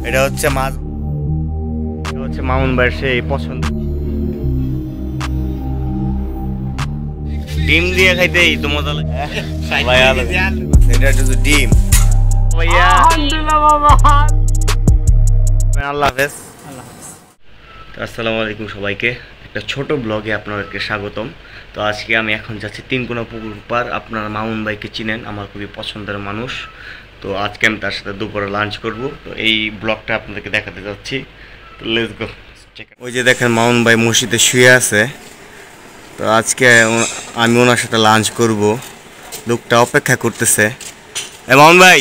এটা হচ্ছে মাছ, এটা হচ্ছে মামুন ভাইয়ের সেই পছন্দ। ডিম দিয়ে খাইতেই তো মজা লাগে। এটা হচ্ছে ডিম ভাইয়া। আল্লাহ হাফেজ। আসসালামু আলাইকুম সবাইকে, একটা ছোট ব্লগে আপনাদেরকে স্বাগতম। তো আজকে আমি এখন যাচ্ছি তিনকোনা পুকুর পার। আপনারা মামুন ভাইকে চিনেন, আমার খুবই পছন্দের মানুষ। তো আজকে আমি তার সাথে দুপুরে লাঞ্চ করব। তো এই ব্লগটা আপনাদেরকে দেখাতে যাচ্ছি। তো লেটস গো। ওই যে দেখেন মামুন ভাই মসজিদে শুয়ে আছে। তো আজকে আমি ওনার সাথে লাঞ্চ করব। লোকটা অপেক্ষা করতেছে। মামুন ভাই,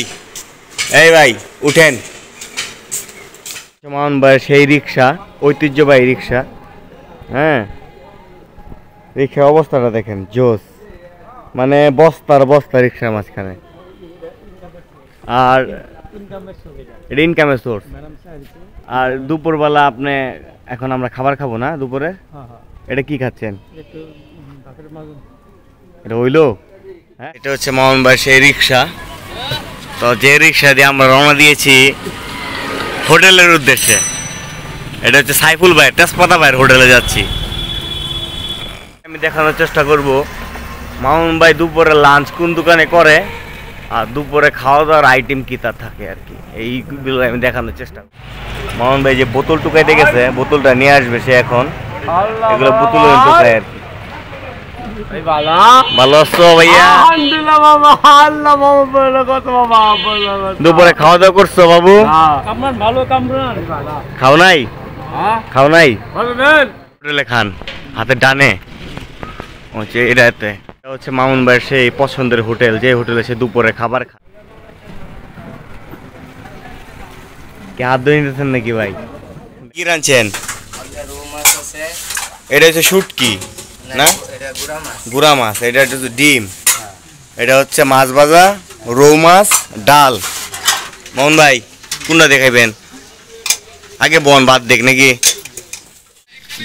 এই ভাই উঠেন। মামুন ভাই সেই রিক্সা, ঐতিহ্যবাহী রিক্সা। হ্যাঁ, রিক্সার অবস্থাটা দেখেন, জোস। মানে বস্তার বস্তা রিক্সার মাঝখানে। আর এটা ইনকামের সোর্স। আর দুপুরবেলা আপনি, এখন আমরা খাবার খাবো না দুপুরে। এটা কি খাচ্ছেন? এটা হইলো। হ্যাঁ, এটা হচ্ছে মামুন ভাই সেই রিক্সা। তো যে রিক্সা দিয়ে আমরা রওনা দিয়েছি হোটেলের উদ্দেশ্যে। এটা হচ্ছে সাইফুল ভাই, তেজপাতা ভাইয়ের হোটেলে যাচ্ছি। আমি দেখানোর চেষ্টা করব মামুন ভাই দুপুরে লাঞ্চ কোন দোকানে করে, আর দুপুরে খাওয়া দাওয়ার আইটেম কী তার থাকে আর কি, এইগুলো আমি দেখানোর চেষ্টা করব। মামুন ভাই যে বোতল টুকাইতে গেছে, বোতলটা নিয়ে আসবে সে এখন। এগুলো বোতল টুকায় আর কি। ভালো আছো ভাইয়া? দুপুরে খাওয়া দাওয়া করছো বাবু? খাও নাই? খাও নাই? হোটেলে খান, হাতের ডানে হচ্ছে এটাতে। এটা হচ্ছে মামুন ভাইয়ের সেই পছন্দের হোটেল, যে হোটেলে সে দুপুরে খাবার খায়। কি হাত ধরে নিতেছেন নাকি ভাই? কি রাঁধছেন? এটা হচ্ছে শুটকি না, গুড়া মাছ। এটা হচ্ছে ডিম। এটা হচ্ছে মাছ ভাজা, রৌ মাছ, ডাল। মামুন ভাই কোনটা দেখাইবেন? আগে বন ভাত দেখ নাকি?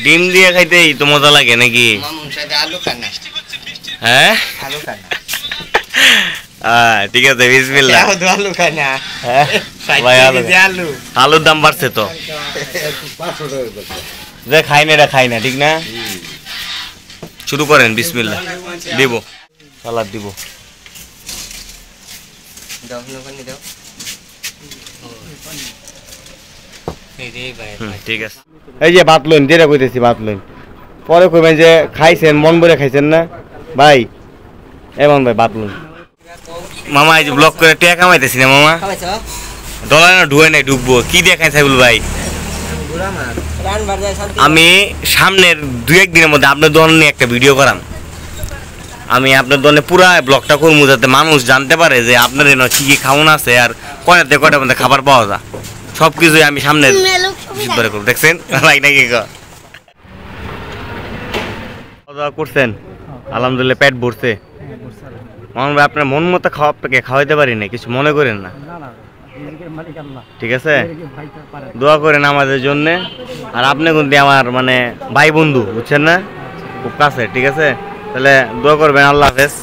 ডিম দিয়ে খাইতেই তো মজা লাগে নাকি? হ্যাঁ ঠিক আছে, বিসমিল্লাহ। আলুর দাম বাড়ছে তো, যে খাই না এটা খাই না, ঠিক না? শুরু করেন, বিসমিল্লাহ। দিব সালাদ দিব। ঠিক আছে। এই যে ভাত লইন, যেটা কইতেছি ভাত লইন। পরে কইবেন যে খাইছেন, মন ভরে খাইছেন না ভাই। এমন ভাই ভাত লইন। মামা এই যে ব্লক করে টাকা কামাইতেছি না মামা। ডলার না ঢুয়ে নাই, ঢুকবো। কি দেখাই সাইবুল ভাই? আমি সামনের 2-1 দিনের মধ্যে আপনার দোকান নিয়ে একটা ভিডিও করাম। আমি আপনার দোকানে পুরা ব্লগটা করবো, যাতে মানুষ জানতে পারে যে আপনার এনে কি কি খাওয়ান আছে, আর কয়টাতে কয়টার মধ্যে খাবার পাওয়া যায়, সব কিছুই আমি সামনে করবো। দেখছেন ভাই নাকি? খাওয়া দাওয়া করছেন? আলহামদুলিল্লাহ, পেট ভরছে। মামুন ভাই আপনার মন মতো খাওয়াইতে পারি না, কিছু মনে করেন না, ঠিক আছে? দোয়া করেন আমাদের জন্য। আর আপনি কিন্তু আমার মানে ভাই বন্ধু, বুঝছেন না, খুব কাছে, ঠিক আছে? তাহলে দোয়া করবেন। আল্লাহ হাফেজ।